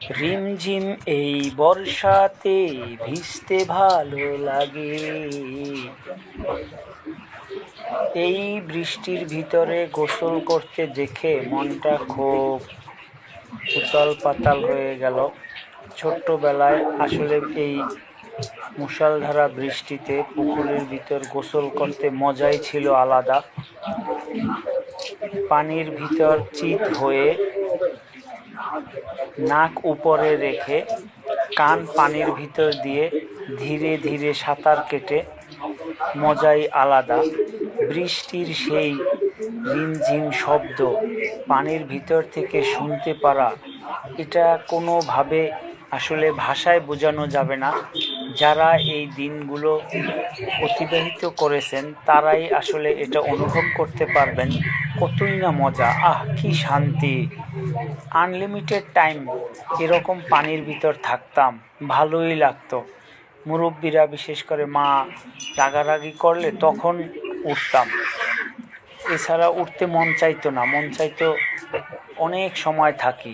রিমঝিম এই বর্ষাতে ভিজতে ভালো লাগে। এই বৃষ্টির ভিতরে গোসল করতে দেখে মনটা খুব উতাল পাতাল হয়ে গেল। ছোট্টবেলায় আসলে এই মুষলধারা বৃষ্টিতে পুকুরের ভিতর গোসল করতে মজাই ছিল আলাদা। পানির ভিতর চিত হয়ে নাক উপরে রেখে কান পানির ভিতর দিয়ে ধীরে ধীরে সাঁতার কেটে মজাই আলাদা। বৃষ্টির সেই রিমঝিম শব্দ পানির ভিতর থেকে শুনতে পারা, এটা কোনোভাবে আসলে ভাষায় বোঝানো যাবে না। যারা এই দিনগুলো অতিবাহিত করেছেন তারাই আসলে এটা অনুভব করতে পারবেন কতই না মজা। কি শান্তি! আনলিমিটেড টাইম এরকম পানির ভিতর থাকতাম, ভালোই লাগতো। মুরব্বীরা বিশেষ করে মা রাগারাগি করলে তখন উঠতাম, এছাড়া উঠতে মন চাইতো না। মন চাইতো অনেক সময় থাকি।